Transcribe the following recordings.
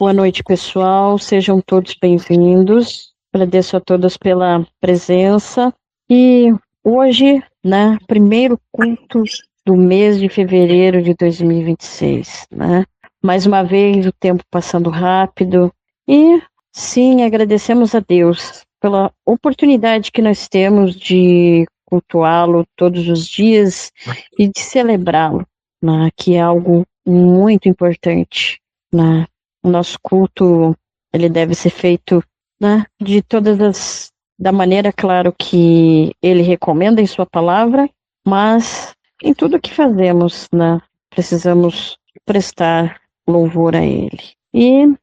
Boa noite, pessoal. Sejam todos bem-vindos. Agradeço a todos pela presença. E hoje, né, primeiro culto do mês de fevereiro de 2026, né? Mais uma vez, o tempo passando rápido. E, sim, agradecemos a Deus pela oportunidade que nós temos de cultuá-lo todos os dias e de celebrá-lo, né, que é algo muito importante, né? O nosso culto, ele deve ser feito, né, da maneira, claro, que ele recomenda em sua palavra, mas em tudo que fazemos, né, precisamos prestar louvor a ele. E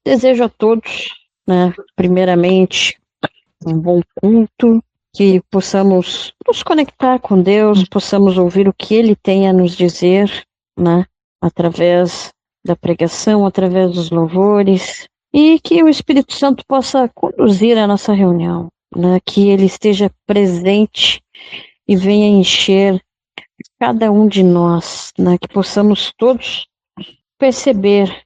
desejo a todos, né, primeiramente, um bom culto, que possamos nos conectar com Deus, possamos ouvir o que ele tem a nos dizer, né, através da pregação, através dos louvores, e que o Espírito Santo possa conduzir a nossa reunião, né, que ele esteja presente e venha encher cada um de nós, né, que possamos todos perceber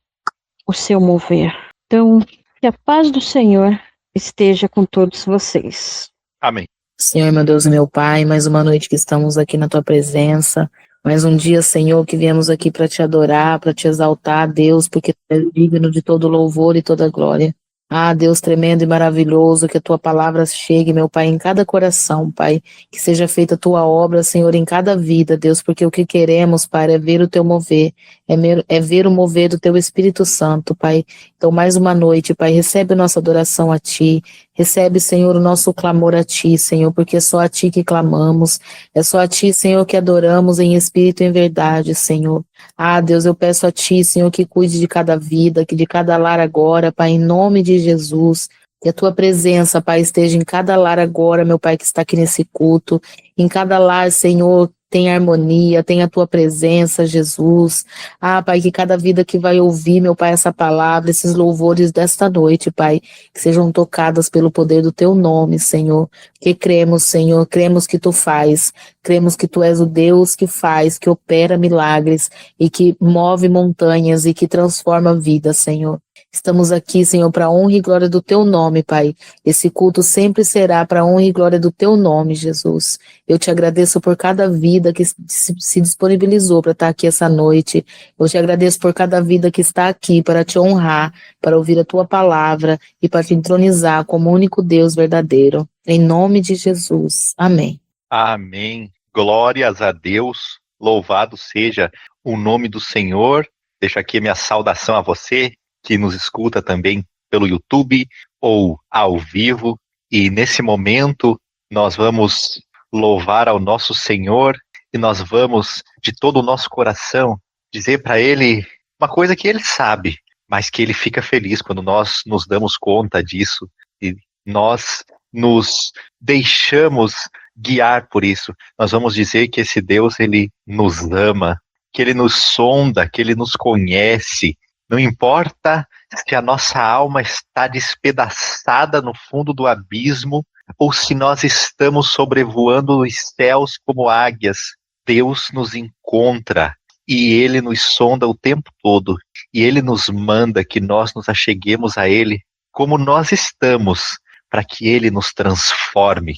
o seu mover. Então, que a paz do Senhor esteja com todos vocês. Amém. Senhor, meu Deus e meu Pai, mais uma noite que estamos aqui na Tua presença, mais um dia, Senhor, que viemos aqui para Te adorar, para Te exaltar, Deus, porque Tu és digno de todo louvor e toda glória. Ah, Deus tremendo e maravilhoso, que a Tua palavra chegue, meu Pai, em cada coração, Pai, que seja feita a Tua obra, Senhor, em cada vida, Deus, porque o que queremos, Pai, é ver o Teu mover, é ver o mover do Teu Espírito Santo, Pai. Então, mais uma noite, Pai, recebe a nossa adoração a Ti, recebe, Senhor, o nosso clamor a Ti, Senhor, porque é só a Ti que clamamos, é só a Ti, Senhor, que adoramos em espírito e em verdade, Senhor. Ah, Deus, eu peço a Ti, Senhor, que cuide de cada vida, que de cada lar agora, Pai, em nome de Jesus. Que a Tua presença, Pai, esteja em cada lar agora, meu Pai, que está aqui nesse culto. Em cada lar, Senhor, tem harmonia, tem a Tua presença, Jesus. Ah, Pai, que cada vida que vai ouvir, meu Pai, essa palavra, esses louvores desta noite, Pai, que sejam tocadas pelo poder do Teu nome, Senhor. Que cremos, Senhor, cremos que Tu faz, cremos que Tu és o Deus que faz, que opera milagres e que move montanhas e que transforma vidas, Senhor. Estamos aqui, Senhor, para a honra e glória do Teu nome, Pai. Esse culto sempre será para a honra e glória do Teu nome, Jesus. Eu Te agradeço por cada vida que se disponibilizou para estar aqui essa noite. Eu Te agradeço por cada vida que está aqui para Te honrar, para ouvir a Tua palavra e para Te entronizar como o único Deus verdadeiro. Em nome de Jesus. Amém. Amém. Glórias a Deus. Louvado seja o nome do Senhor. Deixo aqui a minha saudação a você que nos escuta também pelo YouTube ou ao vivo. E nesse momento nós vamos louvar ao nosso Senhor e nós vamos, de todo o nosso coração, dizer para Ele uma coisa que Ele sabe, mas que Ele fica feliz quando nós nos damos conta disso e nós nos deixamos guiar por isso. Nós vamos dizer que esse Deus, Ele nos ama, que Ele nos sonda, que Ele nos conhece. Não importa se a nossa alma está despedaçada no fundo do abismo ou se nós estamos sobrevoando os céus como águias, Deus nos encontra e Ele nos sonda o tempo todo. E Ele nos manda que nós nos acheguemos a Ele como nós estamos, para que Ele nos transforme.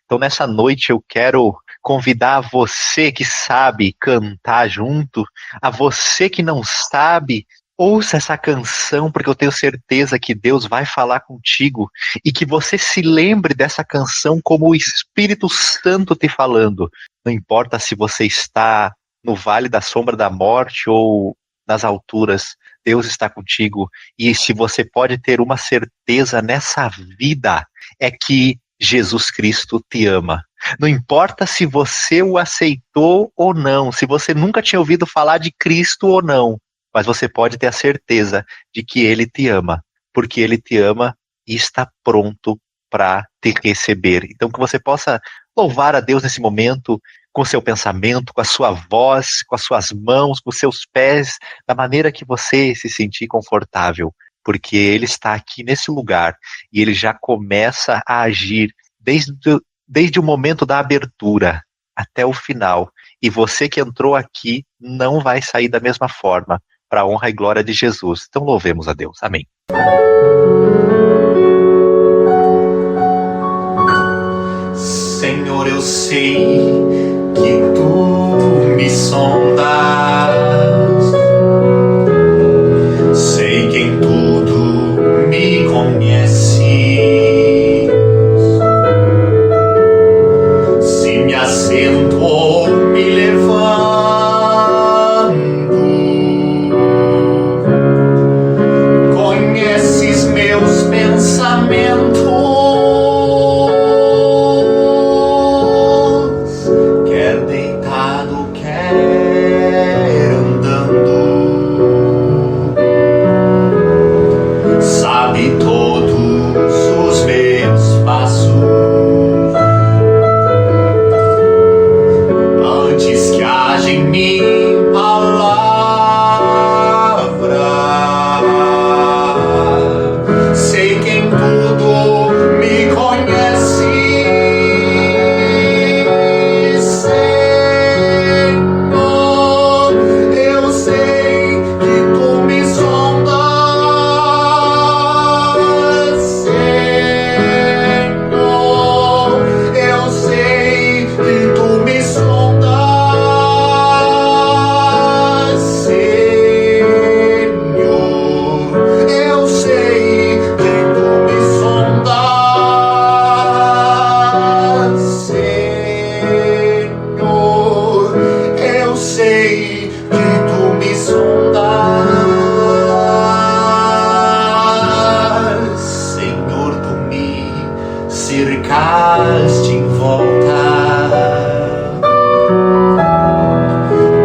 Então nessa noite eu quero convidar você que sabe cantar junto, a você que não sabe, ouça essa canção, porque eu tenho certeza que Deus vai falar contigo e que você se lembre dessa canção como o Espírito Santo te falando. Não importa se você está no vale da sombra da morte ou nas alturas, Deus está contigo. E se você pode ter uma certeza nessa vida, é que Jesus Cristo te ama. Não importa se você o aceitou ou não, se você nunca tinha ouvido falar de Cristo ou não, mas você pode ter a certeza de que Ele te ama, porque Ele te ama e está pronto para te receber. Então que você possa louvar a Deus nesse momento, com o seu pensamento, com a sua voz, com as suas mãos, com os seus pés, da maneira que você se sentir confortável, porque Ele está aqui nesse lugar e Ele já começa a agir desde o momento da abertura até o final. E você que entrou aqui não vai sair da mesma forma, para a honra e glória de Jesus. Então louvemos a Deus. Amém. Senhor, eu sei que tu me sondas, sei que em tudo me conheces. Se me assento ou me levanto, conheces meus pensamentos. Quer deitado, quer andando, sabe todos os meus passos. Antes que haja em mim palavra, sei que em tudo me conheces. Senhor, eu sei que tu me sondas. Senhor, eu sei que tu me sondas. Senhor, eu sei que tu me sondas. Senhor, eu sei que tu me sondas. Senhor, tu me cercaste em volta,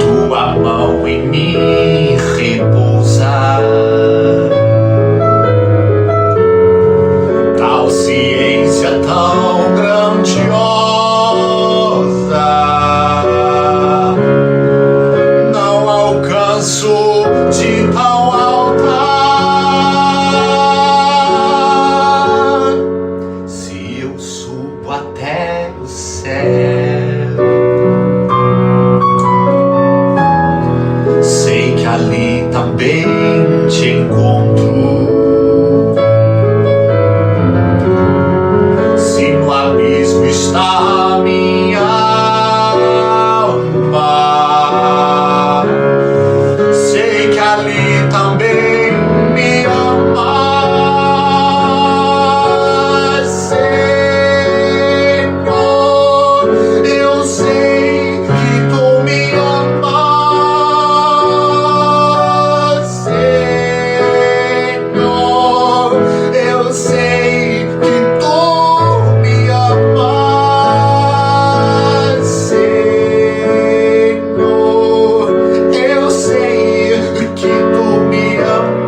tua mão em mim repousa. Tal ciência tão grandiosa, não alcanço de tão alta. Se eu subo até o céu, sei que ali também te encontro. Se no abismo está a minha alma, sei que ali também me amas. Senhor, eu sei que tu me amas. Senhor, eu sei que tu me amas. Senhor, eu sei que tu me amas.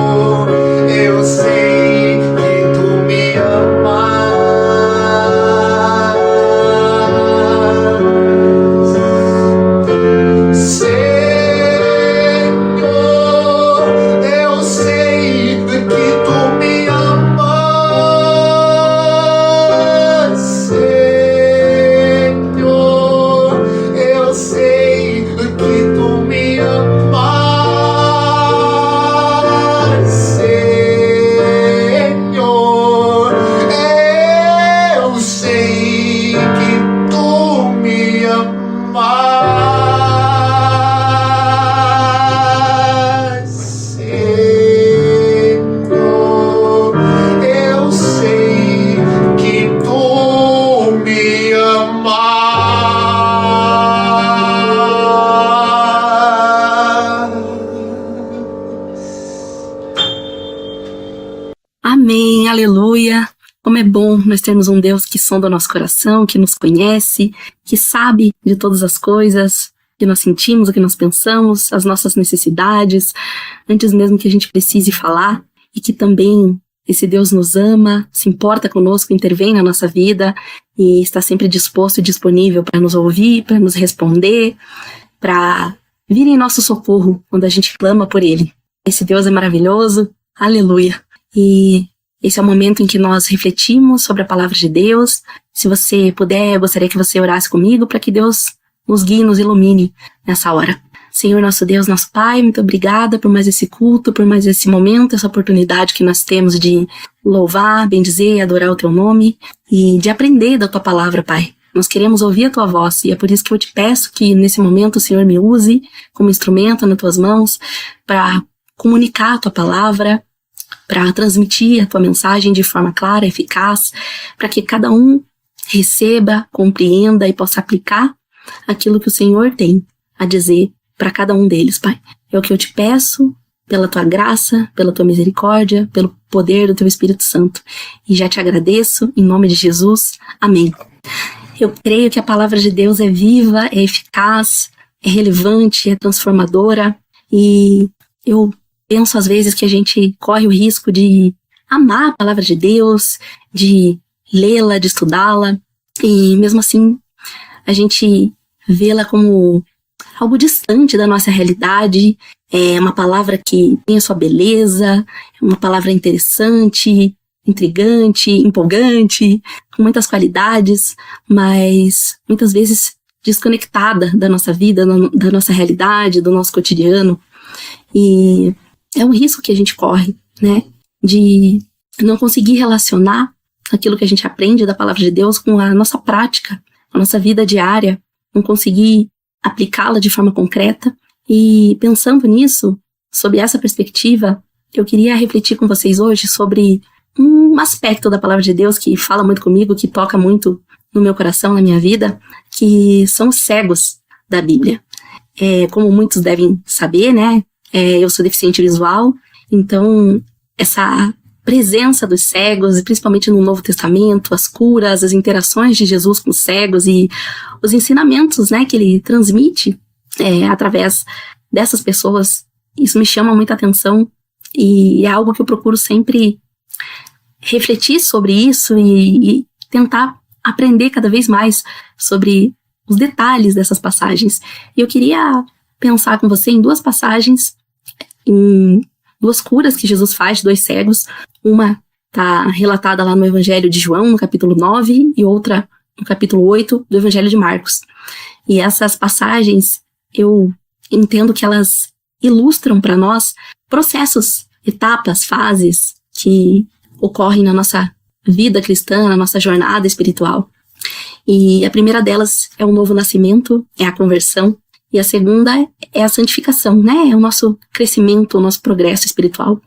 Senhor, eu sei que tu me amas. Senhor, eu sei que tu me amas. Senhor, eu sei que tu me amas. Senhor, eu sei que tu me amas. Senhor, eu sei que tu me amas. Amém, aleluia. Como é bom nós termos um Deus que sonda o nosso coração, que nos conhece, que sabe de todas as coisas que nós sentimos, o que nós pensamos, as nossas necessidades, antes mesmo que a gente precise falar, e que também esse Deus nos ama, se importa conosco, intervém na nossa vida e está sempre disposto e disponível para nos ouvir, para nos responder, para vir em nosso socorro quando a gente clama por Ele. Esse Deus é maravilhoso, aleluia. E esse é o momento em que nós refletimos sobre a palavra de Deus. Se você puder, eu gostaria que você orasse comigo para que Deus nos guie, nos ilumine nessa hora. Senhor, nosso Deus, nosso Pai, muito obrigada por mais esse culto, por mais esse momento, essa oportunidade que nós temos de louvar, bendizer e adorar o Teu nome e de aprender da Tua palavra, Pai. Nós queremos ouvir a Tua voz e é por isso que eu te peço que nesse momento o Senhor me use como instrumento nas Tuas mãos para comunicar a Tua palavra, para transmitir a Tua mensagem de forma clara, eficaz, para que cada um receba, compreenda e possa aplicar aquilo que o Senhor tem a dizer para cada um deles, Pai. É o que eu te peço, pela Tua graça, pela Tua misericórdia, pelo poder do Teu Espírito Santo. E já te agradeço, em nome de Jesus. Amém. Eu creio que a palavra de Deus é viva, é eficaz, é relevante, é transformadora. E eu penso às vezes que a gente corre o risco de amar a palavra de Deus, de lê-la, de estudá-la. E mesmo assim, a gente vê-la como algo distante da nossa realidade. É uma palavra que tem a sua beleza, é uma palavra interessante, intrigante, empolgante, com muitas qualidades, mas muitas vezes desconectada da nossa vida, da nossa realidade, do nosso cotidiano. E é um risco que a gente corre, né? De não conseguir relacionar aquilo que a gente aprende da palavra de Deus com a nossa prática, a nossa vida diária, não conseguir aplicá-la de forma concreta. E pensando nisso, sob essa perspectiva, eu queria refletir com vocês hoje sobre um aspecto da palavra de Deus que fala muito comigo, que toca muito no meu coração, na minha vida, que são os cegos da Bíblia. Como muitos devem saber, né? Eu sou deficiente visual, então essa presença dos cegos, principalmente no Novo Testamento, as curas, as interações de Jesus com os cegos e os ensinamentos, né, que ele transmite através dessas pessoas, isso me chama muita atenção e é algo que eu procuro sempre refletir sobre isso e tentar aprender cada vez mais sobre os detalhes dessas passagens. E eu queria pensar com você em duas passagens, em duas curas que Jesus faz de 2 cegos. Uma está relatada lá no Evangelho de João, no capítulo 9, e outra no capítulo 8 do Evangelho de Marcos. E essas passagens, eu entendo que elas ilustram para nós processos, etapas, fases que ocorrem na nossa vida cristã, na nossa jornada espiritual. E a primeira delas é o novo nascimento, é a conversão. E a segunda é a santificação, né? É o nosso crescimento, o nosso progresso espiritual.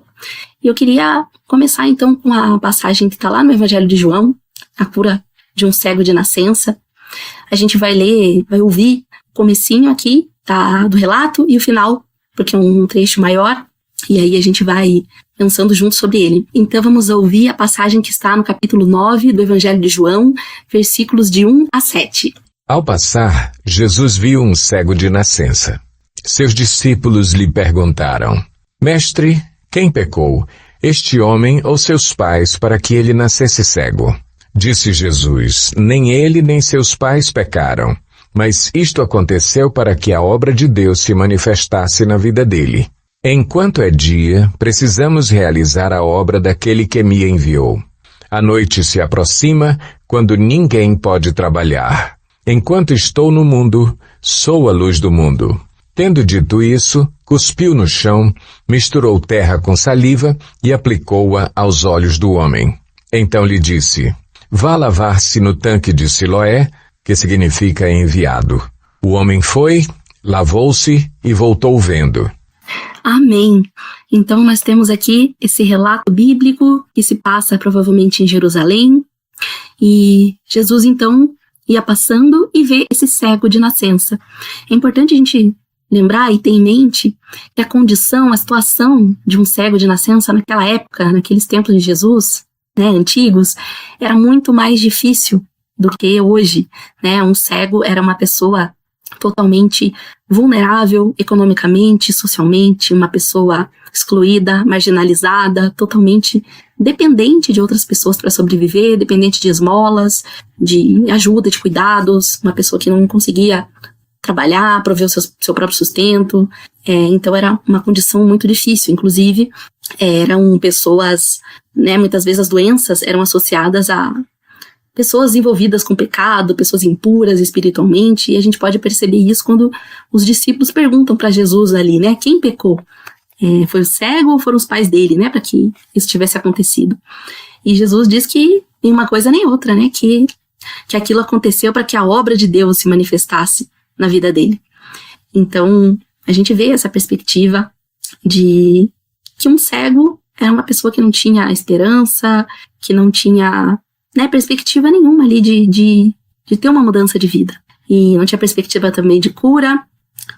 E eu queria começar então com a passagem que está lá no Evangelho de João, a cura de um cego de nascença. A gente vai ler, vai ouvir o comecinho aqui do relato e o final, porque é um trecho maior, e aí a gente vai pensando junto sobre ele. Então vamos ouvir a passagem que está no capítulo 9 do Evangelho de João, versículos de 1 a 7. Ao passar, Jesus viu um cego de nascença. Seus discípulos lhe perguntaram: Mestre, quem pecou, este homem ou seus pais, para que ele nascesse cego? Disse Jesus: Nem ele nem seus pais pecaram, mas isto aconteceu para que a obra de Deus se manifestasse na vida dele. Enquanto é dia, precisamos realizar a obra daquele que me enviou. A noite se aproxima, quando ninguém pode trabalhar. Enquanto estou no mundo, sou a luz do mundo. Tendo dito isso, cuspiu no chão, misturou terra com saliva e aplicou-a aos olhos do homem. Então lhe disse: Vá lavar-se no tanque de Siloé, que significa enviado. O homem foi, lavou-se e voltou vendo. Amém. Então nós temos aqui esse relato bíblico que se passa provavelmente em Jerusalém. E Jesus então ia passando e vê esse cego de nascença. É importante a gente lembrar e ter em mente que a condição, a situação de um cego de nascença naquela época, naqueles tempos de Jesus, né, antigos, era muito mais difícil do que hoje, né? Um cego era uma pessoa totalmente vulnerável economicamente, socialmente, uma pessoa excluída, marginalizada, totalmente dependente de outras pessoas para sobreviver, dependente de esmolas, de ajuda, de cuidados, uma pessoa que não conseguia trabalhar, prover o seu próprio sustento. Então era uma condição muito difícil. Inclusive, eram pessoas, né, muitas vezes as doenças eram associadas a pessoas envolvidas com pecado, pessoas impuras espiritualmente, e a gente pode perceber isso quando os discípulos perguntam para Jesus ali, né, quem pecou? Foi o cego ou foram os pais dele, né, para que isso tivesse acontecido? E Jesus diz que nem uma coisa nem outra, né, que aquilo aconteceu para que a obra de Deus se manifestasse na vida dele. Então, a gente vê essa perspectiva de que um cego era uma pessoa que não tinha esperança, que não tinha, né, perspectiva nenhuma ali de ter uma mudança de vida. E não tinha perspectiva também de cura,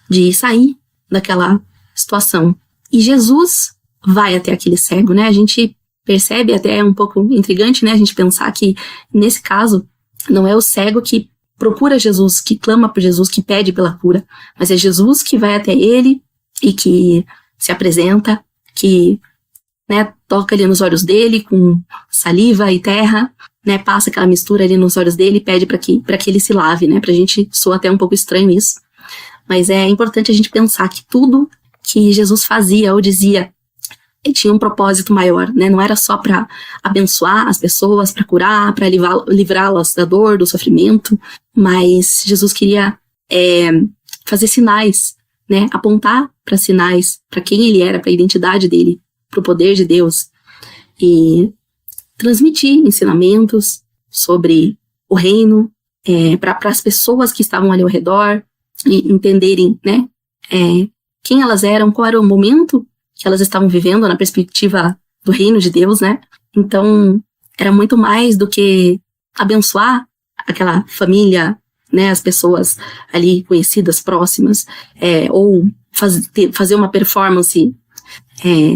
de sair daquela situação. E Jesus vai até aquele cego, né? A gente percebe, até é um pouco intrigante, né? A gente pensar que, nesse caso, não é o cego que procura Jesus, que clama por Jesus, que pede pela cura, mas é Jesus que vai até ele e que se apresenta, que, né, toca ali nos olhos dele com saliva e terra, né, passa aquela mistura ali nos olhos dele e pede para que ele se lave, né? Pra gente soa até um pouco estranho isso, mas é importante a gente pensar que tudo que Jesus fazia ou dizia tinha um propósito maior, né? Não era só para abençoar as pessoas, para curar, para livrá-las da dor, do sofrimento, mas Jesus queria fazer sinais, né? Apontar para sinais, para quem ele era, para a identidade dele, para o poder de Deus, e transmitir ensinamentos sobre o reino para as pessoas que estavam ali ao redor e entenderem, né? Quem elas eram, qual era o momento que elas estavam vivendo na perspectiva do reino de Deus, né? Então, era muito mais do que abençoar aquela família, né? As pessoas ali conhecidas, próximas, ou fazer uma performance,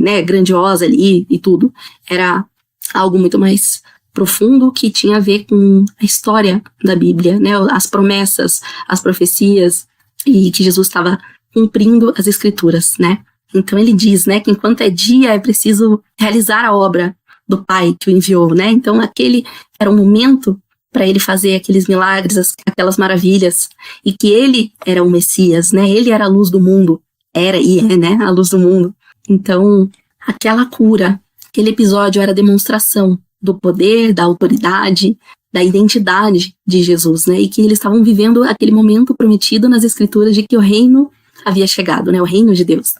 né, grandiosa ali e tudo. Era algo muito mais profundo que tinha a ver com a história da Bíblia, né? As promessas, as profecias, e que Jesus estava cumprindo as escrituras, né? Então ele diz, né, que enquanto é dia é preciso realizar a obra do Pai que o enviou, né? Então aquele era o momento para ele fazer aqueles milagres, aquelas maravilhas, e que ele era o Messias, né? Ele era a luz do mundo, era e é, né, a luz do mundo. Então aquela cura, aquele episódio era a demonstração do poder, da autoridade, da identidade de Jesus, né? E que eles estavam vivendo aquele momento prometido nas escrituras de que o reino havia chegado, né, o reino de Deus.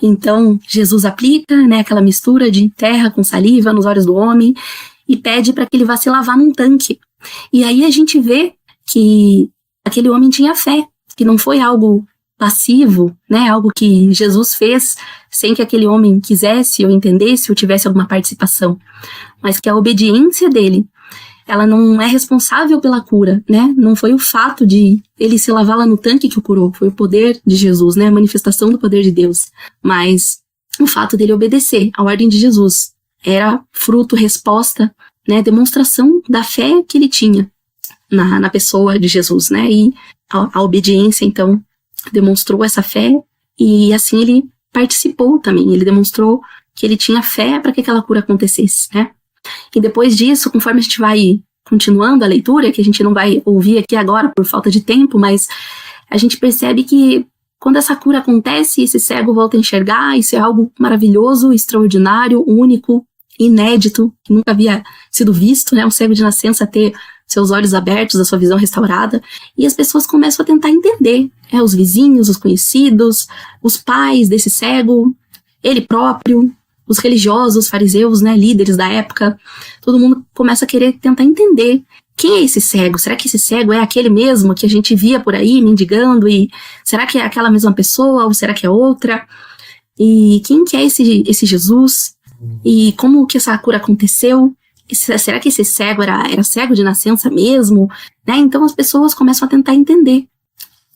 Então, Jesus aplica, né, aquela mistura de terra com saliva nos olhos do homem e pede para que ele vá se lavar num tanque. E aí a gente vê que aquele homem tinha fé, que não foi algo passivo, né, algo que Jesus fez sem que aquele homem quisesse ou entendesse ou tivesse alguma participação, mas que a obediência dele, ela não é responsável pela cura, né? Não foi o fato de ele se lavar lá no tanque que o curou, foi o poder de Jesus, né? A manifestação do poder de Deus. Mas o fato dele obedecer à ordem de Jesus era fruto, resposta, né? Demonstração da fé que ele tinha na pessoa de Jesus, né? E a obediência, então, demonstrou essa fé e assim ele participou também. Ele demonstrou que ele tinha fé para que aquela cura acontecesse, né? E depois disso, conforme a gente vai continuando a leitura, que a gente não vai ouvir aqui agora por falta de tempo, mas a gente percebe que quando essa cura acontece, esse cego volta a enxergar, isso é algo maravilhoso, extraordinário, único, inédito, que nunca havia sido visto, né? Um cego de nascença ter seus olhos abertos, a sua visão restaurada, e as pessoas começam a tentar entender, os vizinhos, os conhecidos, os pais desse cego, ele próprio, os religiosos, os fariseus, né, líderes da época, todo mundo começa a querer tentar entender quem é esse cego. Será que esse cego é aquele mesmo que a gente via por aí mendigando? E será que é aquela mesma pessoa ou será que é outra? E quem que é esse Jesus? E como que essa cura aconteceu? E será que esse cego era cego de nascença mesmo? Né? Então as pessoas começam a tentar entender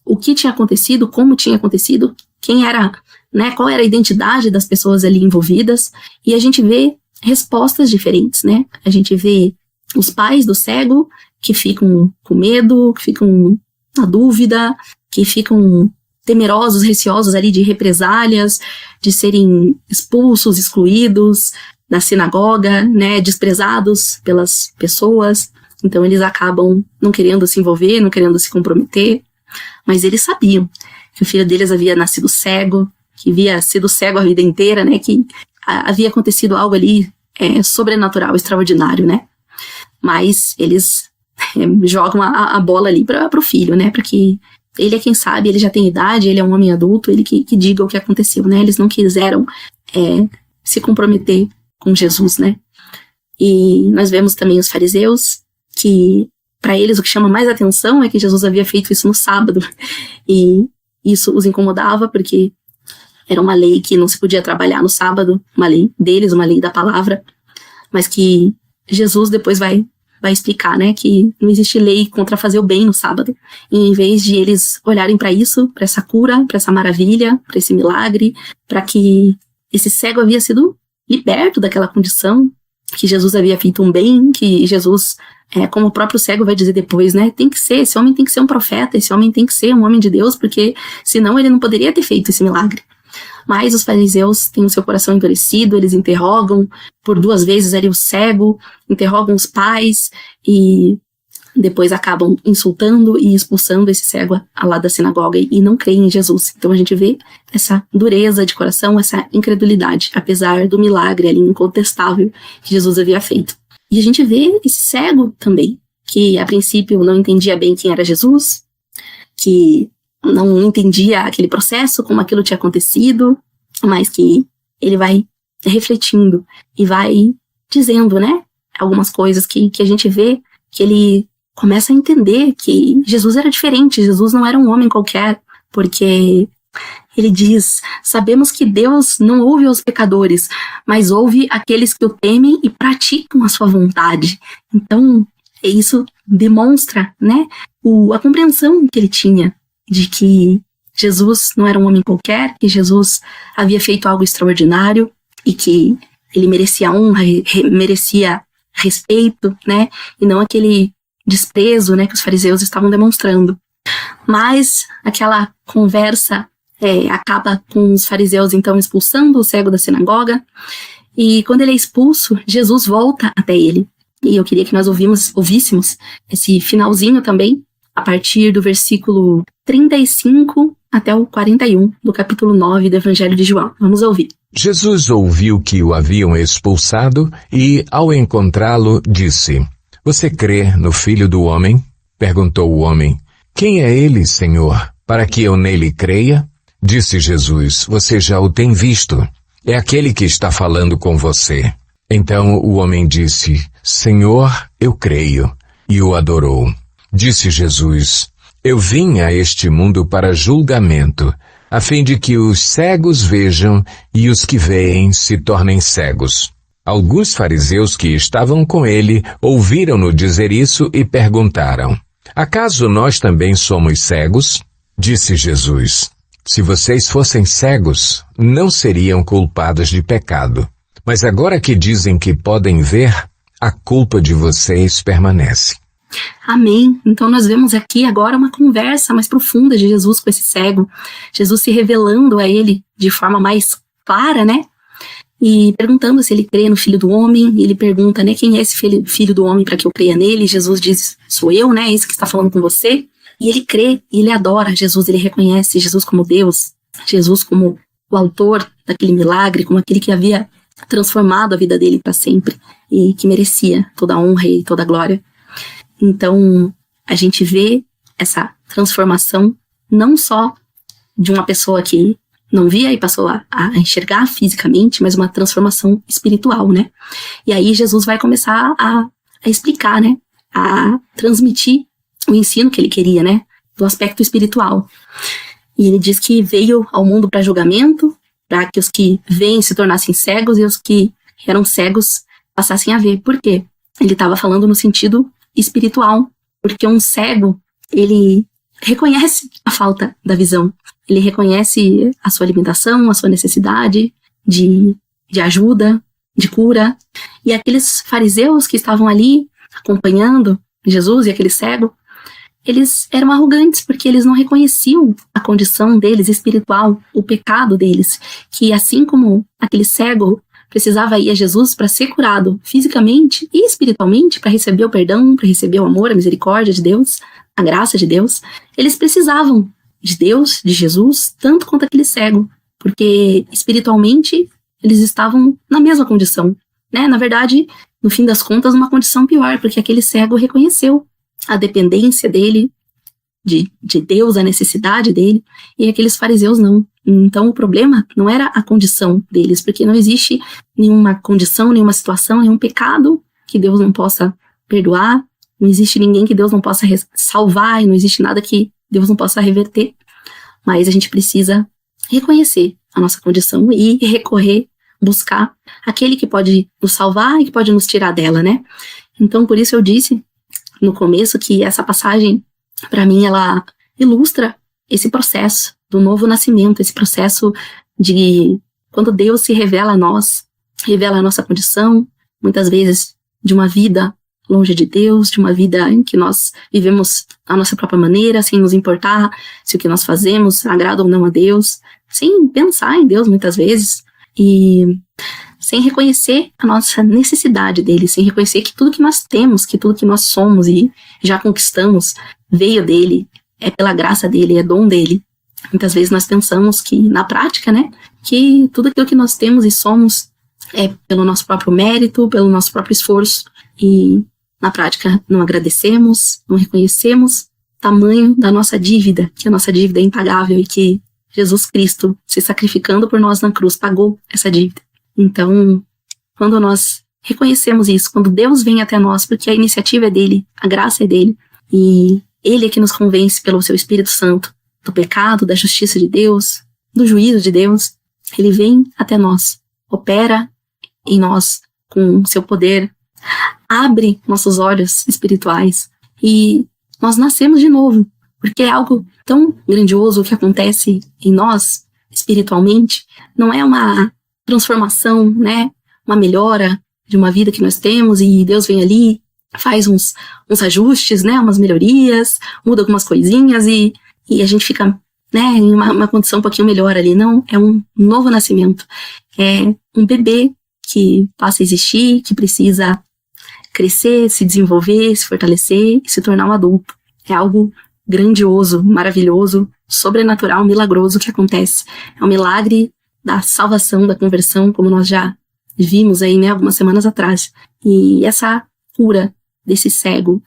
o que tinha acontecido, como tinha acontecido, quem era, né, qual era a identidade das pessoas ali envolvidas, e a gente vê respostas diferentes, né? A gente vê os pais do cego que ficam com medo, que ficam na dúvida, que ficam temerosos, receosos ali de represálias, de serem expulsos, excluídos da sinagoga, né, desprezados pelas pessoas. Então eles acabam não querendo se envolver, não querendo se comprometer, mas eles sabiam que o filho deles havia nascido cego, que havia sido cego a vida inteira, né, que havia acontecido algo ali sobrenatural, extraordinário, né? Mas eles jogam a bola ali para o filho, né? Para que ele é quem sabe, ele já tem idade, ele é um homem adulto, ele que diga o que aconteceu, né? Eles não quiseram se comprometer com Jesus, né? E nós vemos também os fariseus, que para eles o que chama mais atenção é que Jesus havia feito isso no sábado. E isso os incomodava, porque era uma lei que não se podia trabalhar no sábado, uma lei deles, uma lei da palavra, mas que Jesus depois vai explicar, né, que não existe lei contra fazer o bem no sábado. E em vez de eles olharem para isso, para essa cura, para essa maravilha, para esse milagre, para que esse cego havia sido liberto daquela condição, que Jesus havia feito um bem, que Jesus, como o próprio cego vai dizer depois, né, esse homem tem que ser um profeta, esse homem tem que ser um homem de Deus, porque senão ele não poderia ter feito esse milagre. Mas os fariseus têm o seu coração endurecido, eles interrogam por 2 vezes ali o cego, interrogam os pais e depois acabam insultando e expulsando esse cego lá da sinagoga e não creem em Jesus. Então a gente vê essa dureza de coração, essa incredulidade, apesar do milagre ali incontestável que Jesus havia feito. E a gente vê esse cego também, que a princípio não entendia bem quem era Jesus, que não entendia aquele processo, como aquilo tinha acontecido, mas que ele vai refletindo e vai dizendo, né, algumas coisas que a gente vê que ele começa a entender que Jesus era diferente, Jesus não era um homem qualquer, porque ele diz: sabemos que Deus não ouve aos pecadores, mas ouve aqueles que o temem e praticam a sua vontade. Então, isso demonstra, né, a compreensão que ele tinha de que Jesus não era um homem qualquer, que Jesus havia feito algo extraordinário e que ele merecia honra, merecia respeito, né, e não aquele desprezo, né, que os fariseus estavam demonstrando. Mas aquela conversa acaba com os fariseus então expulsando o cego da sinagoga, e quando ele é expulso, Jesus volta até ele. E eu queria que nós ouvíssemos esse finalzinho também, a partir do versículo 35 até o 41 do capítulo 9 do Evangelho de João. Vamos ouvir. Jesus ouviu que o haviam expulsado e, ao encontrá-lo, disse: Você crê no Filho do Homem? Perguntou o homem. Quem é ele, Senhor, para que eu nele creia? Disse Jesus: Você já o tem visto. É aquele que está falando com você. Então o homem disse: Senhor, eu creio. E o adorou. Disse Jesus: Eu vim a este mundo para julgamento, a fim de que os cegos vejam e os que veem se tornem cegos. Alguns fariseus que estavam com ele ouviram-no dizer isso e perguntaram: Acaso nós também somos cegos? Disse Jesus: Se vocês fossem cegos, não seriam culpados de pecado. Mas agora que dizem que podem ver, a culpa de vocês permanece. Amém. Então nós vemos aqui agora uma conversa mais profunda de Jesus com esse cego. Jesus se revelando a ele de forma mais clara, né? E perguntando se ele crê no Filho do Homem. E ele pergunta, né, quem é esse filho do Homem para que eu creia nele? Jesus diz: sou eu, né? Esse que está falando com você. E ele crê, e ele adora Jesus, ele reconhece Jesus como Deus, Jesus como o autor daquele milagre, como aquele que havia transformado a vida dele para sempre e que merecia toda a honra e toda a glória. Então, a gente vê essa transformação não só de uma pessoa que não via e passou a enxergar fisicamente, mas uma transformação espiritual, né? E aí Jesus vai começar a explicar, né? A transmitir o ensino que ele queria, né? Do aspecto espiritual. E ele diz que veio ao mundo para julgamento, para que os que veem se tornassem cegos e os que eram cegos passassem a ver. Por quê? Ele estava falando no sentido espiritual, porque um cego, ele reconhece a falta da visão, ele reconhece a sua limitação, a sua necessidade de ajuda, de cura. E aqueles fariseus que estavam ali acompanhando Jesus e aquele cego, eles eram arrogantes porque eles não reconheciam a condição deles espiritual, o pecado deles, que assim como aquele cego precisava ir a Jesus para ser curado fisicamente e espiritualmente, para receber o perdão, para receber o amor, a misericórdia de Deus, a graça de Deus, eles precisavam de Deus, de Jesus, tanto quanto aquele cego, porque espiritualmente eles estavam na mesma condição, né? Na verdade, no fim das contas, uma condição pior, porque aquele cego reconheceu a dependência dele de Deus, a necessidade dele, e aqueles fariseus não. Então o problema não era a condição deles, porque não existe nenhuma condição, nenhuma situação, nenhum pecado que Deus não possa perdoar, não existe ninguém que Deus não possa salvar, e não existe nada que Deus não possa reverter. Mas a gente precisa reconhecer a nossa condição e recorrer, buscar aquele que pode nos salvar e que pode nos tirar dela, né? Então por isso eu disse no começo que essa passagem, para mim, ela ilustra esse processo do novo nascimento, esse processo de quando Deus se revela a nós, revela a nossa condição, muitas vezes de uma vida longe de Deus, de uma vida em que nós vivemos a nossa própria maneira, sem nos importar se o que nós fazemos agrada ou não a Deus, sem pensar em Deus muitas vezes, e sem reconhecer a nossa necessidade dele, sem reconhecer que tudo que nós temos, que tudo que nós somos e já conquistamos, veio dele, é pela graça dele, é dom dele. Muitas vezes nós pensamos que, na prática, né, que tudo aquilo que nós temos e somos é pelo nosso próprio mérito, pelo nosso próprio esforço, e na prática não agradecemos, não reconhecemos o tamanho da nossa dívida, que a nossa dívida é impagável e que Jesus Cristo, se sacrificando por nós na cruz, pagou essa dívida. Então, quando nós reconhecemos isso, quando Deus vem até nós, porque a iniciativa é dele, a graça é dele, e ele é que nos convence pelo seu Espírito Santo do pecado, da justiça de Deus, do juízo de Deus, ele vem até nós, opera em nós com seu poder, abre nossos olhos espirituais e nós nascemos de novo, porque é algo tão grandioso que acontece em nós espiritualmente, não é uma transformação, né, uma melhora de uma vida que nós temos e Deus vem ali, faz uns ajustes, né, umas melhorias, muda algumas coisinhas e a gente fica, né, em uma condição um pouquinho melhor ali. Não, é um novo nascimento, é um bebê que passa a existir, que precisa crescer, se desenvolver, se fortalecer e se tornar um adulto. É algo grandioso, maravilhoso, sobrenatural, milagroso que acontece. É um milagre da salvação, da conversão, como nós já vimos aí, né, algumas semanas atrás. E essa cura desse cego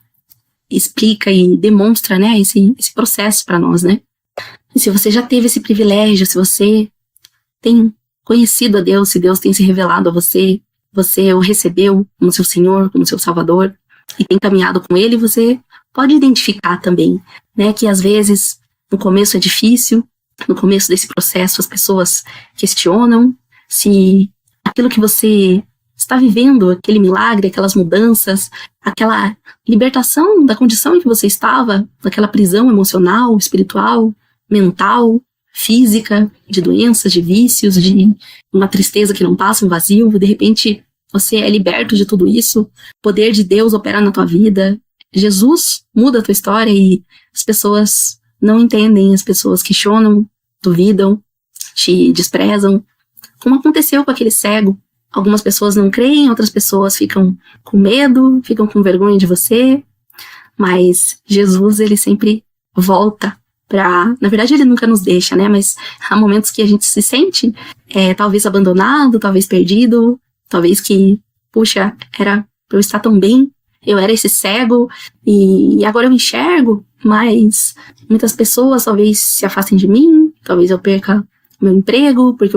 explica e demonstra, né, esse processo para nós, né. E se você já teve esse privilégio, se você tem conhecido a Deus, se Deus tem se revelado a você, você o recebeu como seu Senhor, como seu Salvador, e tem caminhado com Ele, você pode identificar também, né, que às vezes no começo é difícil, no começo desse processo as pessoas questionam se aquilo que você está vivendo, aquele milagre, aquelas mudanças, aquela libertação da condição em que você estava, daquela prisão emocional, espiritual, mental, física, de doenças, de vícios, de uma tristeza que não passa, um vazio, de repente você é liberto de tudo isso, o poder de Deus opera na tua vida, Jesus muda a tua história e as pessoas não entendem, as pessoas questionam, duvidam, te desprezam, como aconteceu com aquele cego. Algumas pessoas não creem, outras pessoas ficam com medo, ficam com vergonha de você, mas Jesus, ele sempre volta pra... Na verdade, ele nunca nos deixa, né? Mas há momentos que a gente se sente talvez abandonado, talvez perdido, talvez que, puxa, era pra eu estar tão bem, eu era esse cego e agora eu enxergo, mas muitas pessoas talvez se afastem de mim, talvez eu perca meu emprego, porque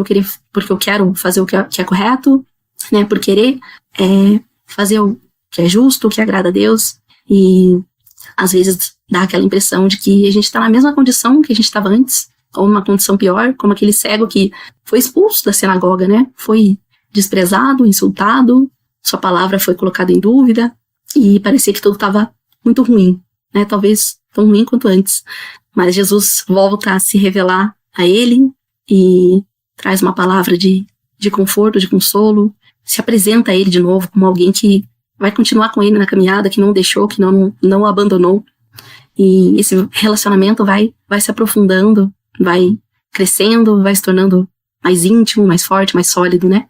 eu quero fazer o que é correto, né, por querer fazer o que é justo, o que agrada a Deus, e às vezes dá aquela impressão de que a gente está na mesma condição que a gente estava antes, ou numa condição pior, como aquele cego que foi expulso da sinagoga, né, foi desprezado, insultado, sua palavra foi colocada em dúvida, e parecia que tudo estava muito ruim, né, talvez tão ruim quanto antes, mas Jesus volta a se revelar a ele, e traz uma palavra de conforto, de consolo, se apresenta a ele de novo como alguém que vai continuar com ele na caminhada, que não deixou, que não o abandonou. E esse relacionamento vai se aprofundando, vai crescendo, vai se tornando mais íntimo, mais forte, mais sólido, né?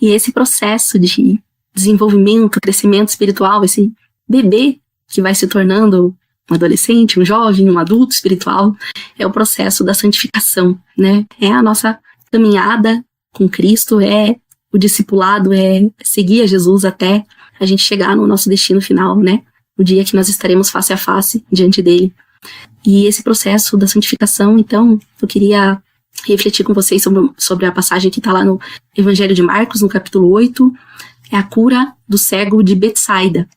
E esse processo de desenvolvimento, crescimento espiritual, esse bebê que vai se tornando um adolescente, um jovem, um adulto espiritual, é o processo da santificação, né? É a nossa caminhada com Cristo, é o discipulado, é seguir a Jesus até a gente chegar no nosso destino final, né? O dia que nós estaremos face a face diante dele. E esse processo da santificação, então, eu queria refletir com vocês sobre a passagem que está lá no Evangelho de Marcos, no capítulo 8, é a cura do cego de Betsaida.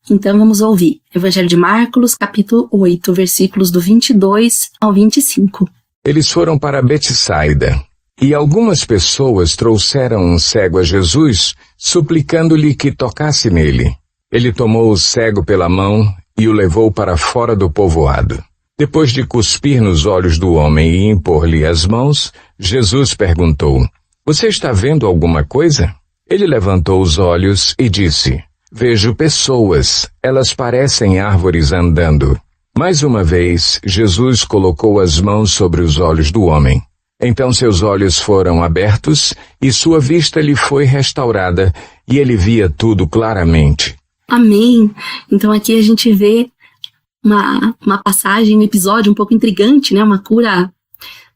Então vamos ouvir. Evangelho de Marcos, capítulo 8, versículos do 22 ao 25. Eles foram para Betsaida, e algumas pessoas trouxeram um cego a Jesus, suplicando-lhe que tocasse nele. Ele tomou o cego pela mão e o levou para fora do povoado. Depois de cuspir nos olhos do homem e impor-lhe as mãos, Jesus perguntou: "Você está vendo alguma coisa?" Ele levantou os olhos e disse: "Vejo pessoas, elas parecem árvores andando." Mais uma vez, Jesus colocou as mãos sobre os olhos do homem. Então seus olhos foram abertos e sua vista lhe foi restaurada, e ele via tudo claramente. Amém. Então aqui a gente vê uma passagem, um episódio um pouco intrigante, né? Uma cura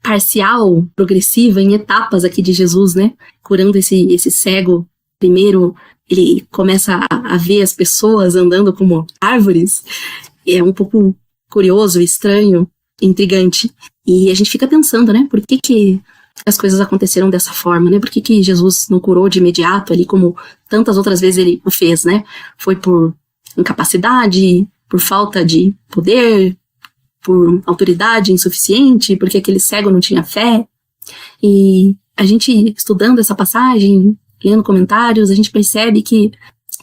parcial, progressiva, em etapas aqui de Jesus, né? Curando esse cego. Primeiro, ele começa a ver as pessoas andando como árvores. É um pouco curioso, estranho, intrigante. E a gente fica pensando, né? Por que as coisas aconteceram dessa forma, né? Por que Jesus não curou de imediato ali, como tantas outras vezes ele o fez, né? Foi por incapacidade, por falta de poder, por autoridade insuficiente, porque aquele cego não tinha fé. E a gente, estudando essa passagem, lendo comentários, a gente percebe que,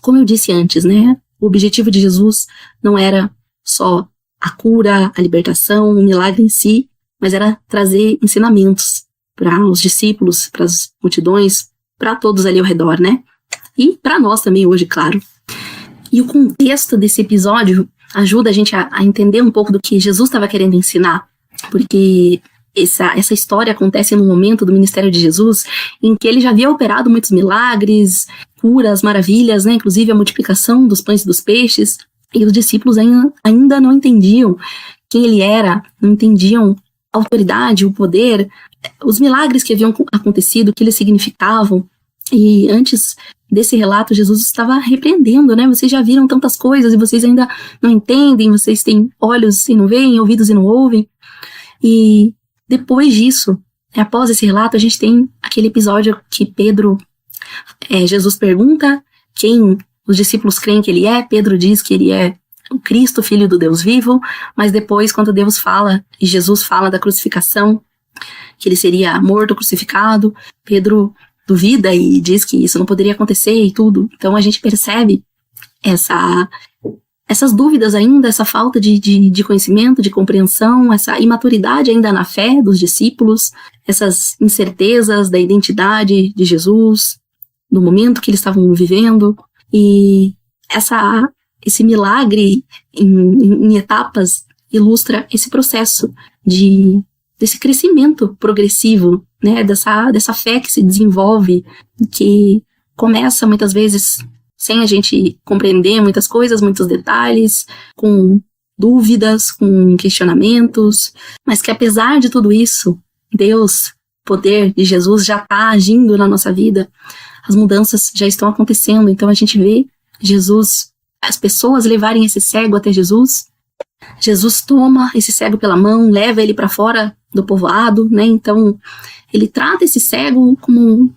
como eu disse antes, né? O objetivo de Jesus não era só a cura, a libertação, o milagre em si, mas era trazer ensinamentos para os discípulos, para as multidões, para todos ali ao redor, né? E para nós também hoje, claro. E o contexto desse episódio ajuda a gente a entender um pouco do que Jesus estava querendo ensinar, porque essa história acontece no momento do ministério de Jesus em que ele já havia operado muitos milagres, curas, maravilhas, né? Inclusive a multiplicação dos pães e dos peixes, e os discípulos ainda não entendiam quem ele era, não entendiam a autoridade, o poder, os milagres que haviam acontecido, o que eles significavam. E antes desse relato, Jesus estava repreendendo, né? Vocês já viram tantas coisas e vocês ainda não entendem, vocês têm olhos e não veem, ouvidos e não ouvem. E depois disso, após esse relato, a gente tem aquele episódio que Jesus pergunta quem os discípulos creem que ele é. Pedro diz que ele é o Cristo, filho do Deus vivo, mas depois, quando Deus fala, e Jesus fala da crucificação, que ele seria morto, crucificado, Pedro duvida e diz que isso não poderia acontecer e tudo. Então a gente percebe essas dúvidas ainda, essa falta de conhecimento, de compreensão, essa imaturidade ainda na fé dos discípulos, essas incertezas da identidade de Jesus, do momento que eles estavam vivendo, e esse milagre em etapas ilustra esse processo desse crescimento progressivo, né, dessa fé que se desenvolve, que começa muitas vezes sem a gente compreender muitas coisas, muitos detalhes, com dúvidas, com questionamentos, mas que apesar de tudo isso, Deus, poder de Jesus já está agindo na nossa vida, as mudanças já estão acontecendo. Então a gente vê Jesus, as pessoas levarem esse cego até Jesus, Jesus toma esse cego pela mão, leva ele para fora do povoado, né? Então ele trata esse cego como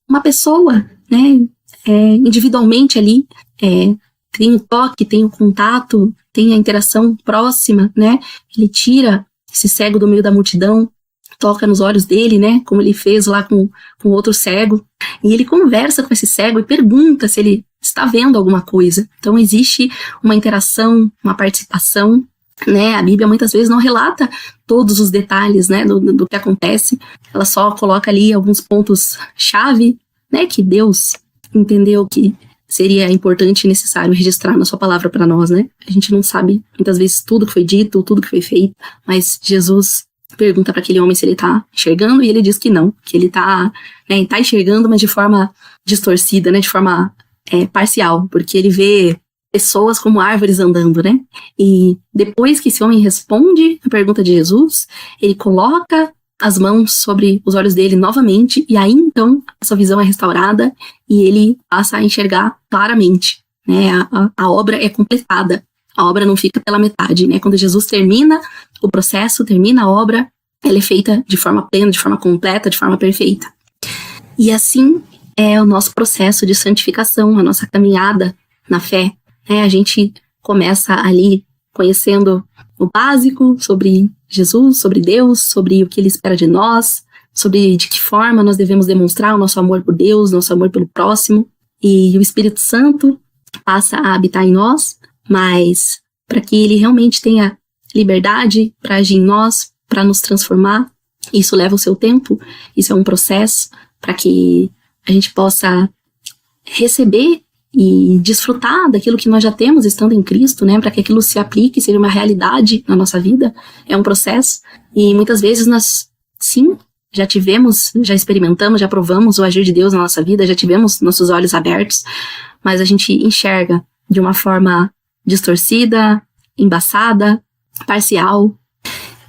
uma pessoa, né? Individualmente ali, tem o toque, tem o contato, tem a interação próxima, né? Ele tira esse cego do meio da multidão, toca nos olhos dele, né? Como ele fez lá com outro cego, e ele conversa com esse cego e pergunta se ele está vendo alguma coisa. Então existe uma interação, uma participação, né? A Bíblia muitas vezes não relata todos os detalhes, né, do que acontece, ela só coloca ali alguns pontos-chave, né, que Deus entendeu que seria importante e necessário registrar na sua palavra para nós, né? A gente não sabe muitas vezes tudo que foi dito, tudo que foi feito, mas Jesus pergunta para aquele homem se ele está enxergando, e ele diz que não, que ele está enxergando, mas de forma distorcida, né, de forma parcial, porque ele vê pessoas como árvores andando, né? E depois que esse homem responde a pergunta de Jesus, ele coloca as mãos sobre os olhos dele novamente, e aí então a sua visão é restaurada e ele passa a enxergar claramente, né? A obra é completada, a obra não fica pela metade, né? Quando Jesus termina o processo, termina a obra, ela é feita de forma plena, de forma completa, de forma perfeita. E assim é o nosso processo de santificação, a nossa caminhada na fé, né? A gente começa ali conhecendo o básico sobre Jesus, sobre Deus, sobre o que Ele espera de nós, sobre de que forma nós devemos demonstrar o nosso amor por Deus, nosso amor pelo próximo. E o Espírito Santo passa a habitar em nós, mas para que Ele realmente tenha liberdade para agir em nós, para nos transformar, isso leva o seu tempo, isso é um processo para que a gente possa receber e desfrutar daquilo que nós já temos estando em Cristo, né, para que aquilo se aplique, seja uma realidade na nossa vida, é um processo, e muitas vezes nós, sim, já tivemos, já experimentamos, já provamos o agir de Deus na nossa vida, já tivemos nossos olhos abertos, mas a gente enxerga de uma forma distorcida, embaçada, parcial,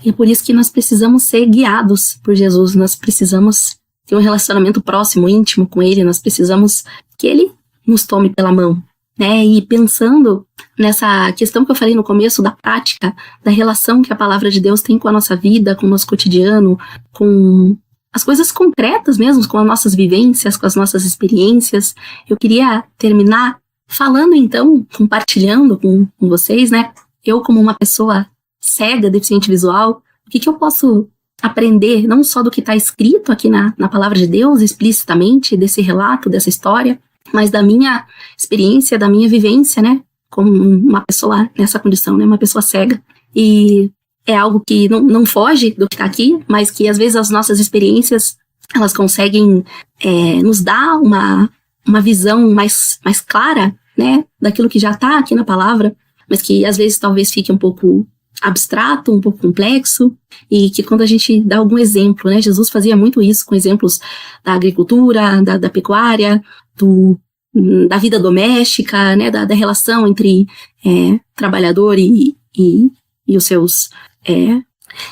e é por isso que nós precisamos ser guiados por Jesus, nós precisamos ter um relacionamento próximo, íntimo com Ele, nós precisamos que Ele nos tome pela mão, né? E pensando nessa questão que eu falei no começo da prática, da relação que a palavra de Deus tem com a nossa vida, com o nosso cotidiano, com as coisas concretas mesmo, com as nossas vivências, com as nossas experiências, eu queria terminar falando então, compartilhando com vocês, né? Eu como uma pessoa cega, deficiente visual, o que eu posso aprender, não só do que está escrito aqui na palavra de Deus, explicitamente, desse relato, dessa história, mas da minha experiência, da minha vivência, né, como uma pessoa nessa condição, né, uma pessoa cega. E é algo que não foge do que está aqui, mas que às vezes as nossas experiências, elas conseguem nos dar uma visão mais clara, né, daquilo que já está aqui na palavra, mas que às vezes talvez fique um pouco abstrato, um pouco complexo, e que quando a gente dá algum exemplo, né, Jesus fazia muito isso com exemplos da agricultura, da pecuária, da vida doméstica, né, da relação entre trabalhador e os seus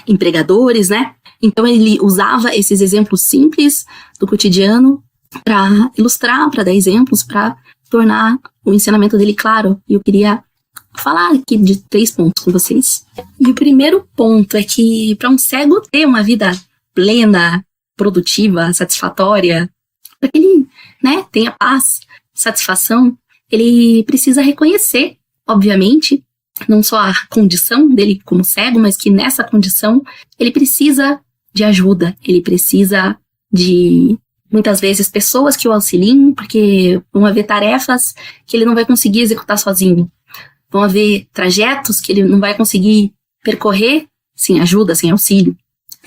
empregadores, né. Então ele usava esses exemplos simples do cotidiano para ilustrar, para dar exemplos, para tornar o ensinamento dele claro. E eu queria falar aqui de 3 pontos com vocês. E o primeiro ponto é que para um cego ter uma vida plena, produtiva, satisfatória, para que ele, né, tenha paz, satisfação, ele precisa reconhecer, obviamente, não só a condição dele como cego, mas que nessa condição ele precisa de ajuda, ele precisa de, muitas vezes, pessoas que o auxiliem, porque vão haver tarefas que ele não vai conseguir executar sozinho. Vão haver trajetos que ele não vai conseguir percorrer sem ajuda, sem auxílio.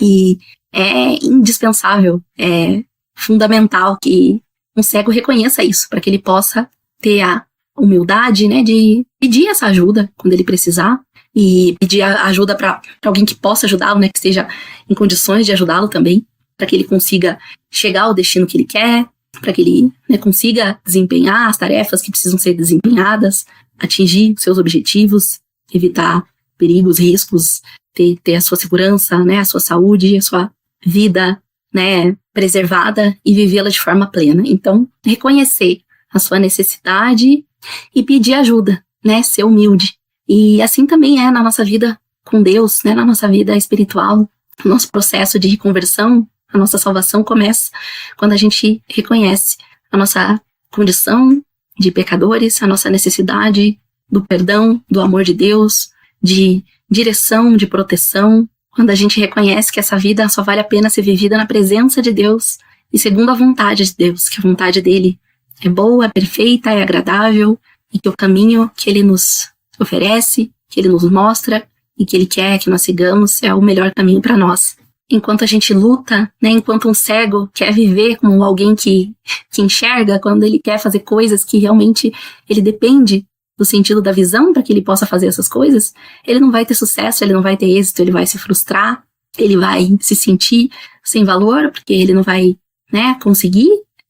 E é indispensável, é fundamental que um cego reconheça isso, para que ele possa ter a humildade, né, de pedir essa ajuda quando ele precisar, e pedir a ajuda para alguém que possa ajudá-lo, né, que esteja em condições de ajudá-lo também, para que ele consiga chegar ao destino que ele quer, para que ele, né, consiga desempenhar as tarefas que precisam ser desempenhadas, atingir seus objetivos, evitar perigos, riscos, ter a sua segurança, né, a sua saúde, a sua vida, né, preservada e vivê-la de forma plena. Então, reconhecer a sua necessidade e pedir ajuda, né, ser humilde. E assim também é na nossa vida com Deus, né, na nossa vida espiritual. O nosso processo de reconversão, a nossa salvação começa quando a gente reconhece a nossa condição de pecadores, a nossa necessidade do perdão, do amor de Deus, de direção, de proteção, quando a gente reconhece que essa vida só vale a pena ser vivida na presença de Deus e segundo a vontade de Deus, que a vontade dele é boa, é perfeita, é agradável, e que o caminho que ele nos oferece, que ele nos mostra e que ele quer que nós sigamos é o melhor caminho para nós. Enquanto a gente luta, né, enquanto um cego quer viver como alguém que enxerga, quando ele quer fazer coisas que realmente ele depende do sentido da visão para que ele possa fazer essas coisas, ele não vai ter sucesso, ele não vai ter êxito, ele vai se frustrar, ele vai se sentir sem valor, porque ele não vai, né, conseguir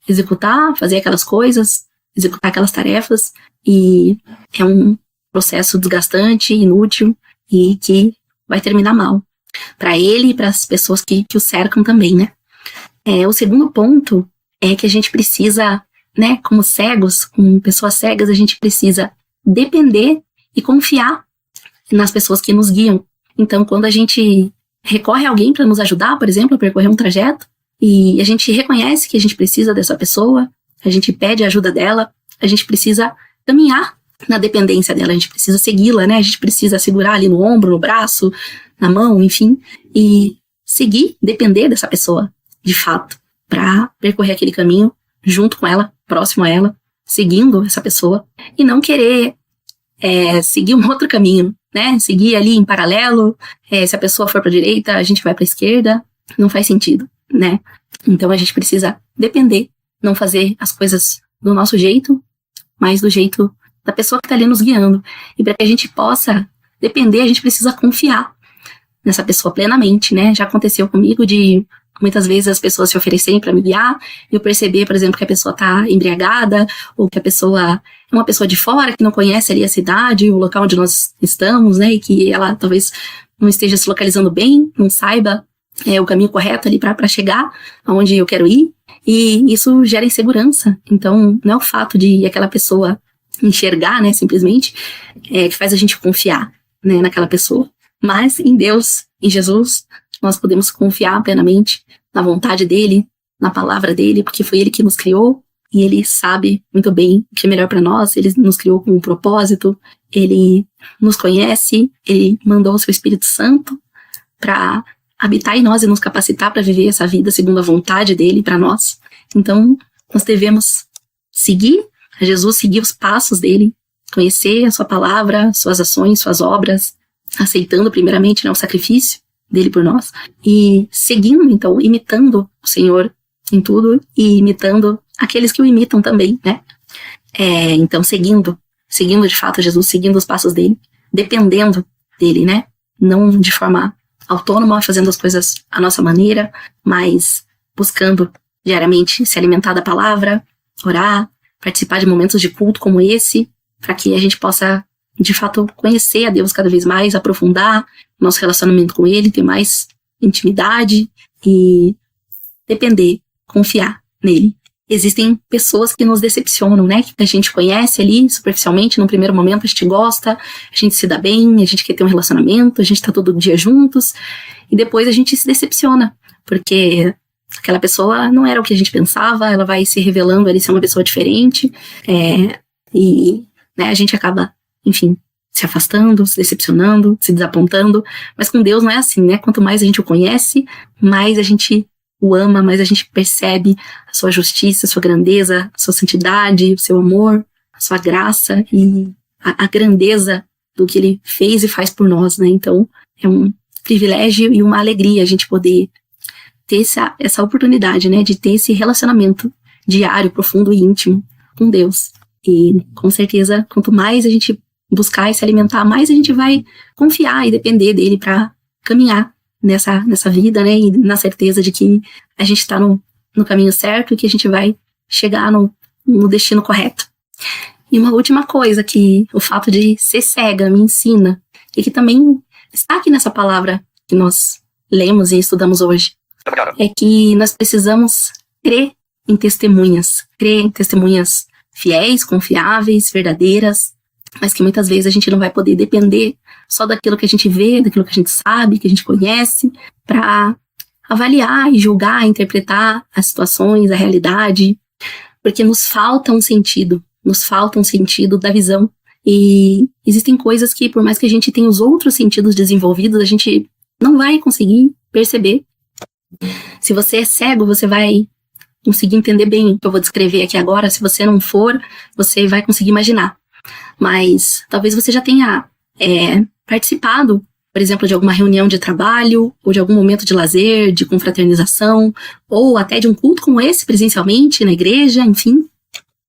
executar, fazer aquelas coisas, executar aquelas tarefas, e é um processo desgastante, inútil, e que vai terminar mal. para ele e para as pessoas que o cercam também, né? O segundo ponto é que a gente precisa, né, como cegos, como pessoas cegas, a gente precisa depender e confiar nas pessoas que nos guiam. Então, quando a gente recorre a alguém para nos ajudar, por exemplo, a percorrer um trajeto, e a gente reconhece que a gente precisa dessa pessoa, a gente pede a ajuda dela, a gente precisa caminhar na dependência dela, a gente precisa segui-la, né? A gente precisa segurar ali no ombro, no braço, na mão, enfim, e seguir, depender dessa pessoa, de fato, para percorrer aquele caminho junto com ela, próximo a ela, seguindo essa pessoa, e não querer seguir um outro caminho, né? Seguir ali em paralelo, se a pessoa for para a direita, a gente vai para a esquerda, não faz sentido, né? Então a gente precisa depender, não fazer as coisas do nosso jeito, mas do jeito da pessoa que está ali nos guiando. E para que a gente possa depender, a gente precisa confiar nessa pessoa plenamente, né? Já aconteceu comigo de muitas vezes as pessoas se oferecerem para me guiar e eu perceber, por exemplo, que a pessoa está embriagada ou que a pessoa é uma pessoa de fora que não conhece ali a cidade, o local onde nós estamos, né? E que ela talvez não esteja se localizando bem, não saiba o caminho correto ali para chegar aonde eu quero ir. E isso gera insegurança. Então, não é o fato de aquela pessoa enxergar, né, simplesmente, que faz a gente confiar, né, naquela pessoa. Mas em Deus, em Jesus, nós podemos confiar plenamente na vontade dele, na palavra dele, porque foi ele que nos criou e ele sabe muito bem o que é melhor para nós. Ele nos criou com um propósito, ele nos conhece, ele mandou o seu Espírito Santo para habitar em nós e nos capacitar para viver essa vida segundo a vontade dele para nós. Então, nós devemos seguir a Jesus, seguir os passos dele, conhecer a sua palavra, suas ações, suas obras, aceitando primeiramente, né, o sacrifício dele por nós, e seguindo, então, imitando o Senhor em tudo e imitando aqueles que o imitam também, né? Então, seguindo de fato Jesus, seguindo os passos dele, dependendo dele, né? Não de forma autônoma, fazendo as coisas à nossa maneira, mas buscando diariamente se alimentar da palavra, orar, participar de momentos de culto como esse, para que a gente possa, de fato, conhecer a Deus cada vez mais, aprofundar nosso relacionamento com Ele, ter mais intimidade e depender, confiar nele. Existem pessoas que nos decepcionam, né? Que a gente conhece ali superficialmente, num primeiro momento a gente gosta, a gente se dá bem, a gente quer ter um relacionamento, a gente tá todo dia juntos, e depois a gente se decepciona, porque aquela pessoa não era o que a gente pensava, ela vai se revelando ali ser uma pessoa diferente, e né, a gente acaba, enfim, se afastando, se decepcionando, se desapontando, mas com Deus não é assim, né? Quanto mais a gente o conhece, mais a gente o ama, mais a gente percebe a sua justiça, a sua grandeza, a sua santidade, o seu amor, a sua graça e a grandeza do que ele fez e faz por nós, né? Então, é um privilégio e uma alegria a gente poder ter essa oportunidade, né? De ter esse relacionamento diário, profundo e íntimo com Deus. E, com certeza, quanto mais a gente buscar e se alimentar, mais a gente vai confiar e depender dele para caminhar nessa vida, né, e na certeza de que a gente está no caminho certo e que a gente vai chegar no destino correto. E uma última coisa que o fato de ser cega me ensina, e que também está aqui nessa palavra que nós lemos e estudamos hoje, é que nós precisamos crer em testemunhas fiéis, confiáveis, verdadeiras, mas que muitas vezes a gente não vai poder depender só daquilo que a gente vê, daquilo que a gente sabe, que a gente conhece, para avaliar e julgar, interpretar as situações, a realidade, porque nos falta um sentido da visão. E existem coisas que, por mais que a gente tenha os outros sentidos desenvolvidos, a gente não vai conseguir perceber. Se você é cego, você vai conseguir entender bem o que eu vou descrever aqui agora. Se você não for, você vai conseguir imaginar. Mas talvez você já tenha participado, por exemplo, de alguma reunião de trabalho, ou de algum momento de lazer, de confraternização, ou até de um culto como esse, presencialmente, na igreja, enfim.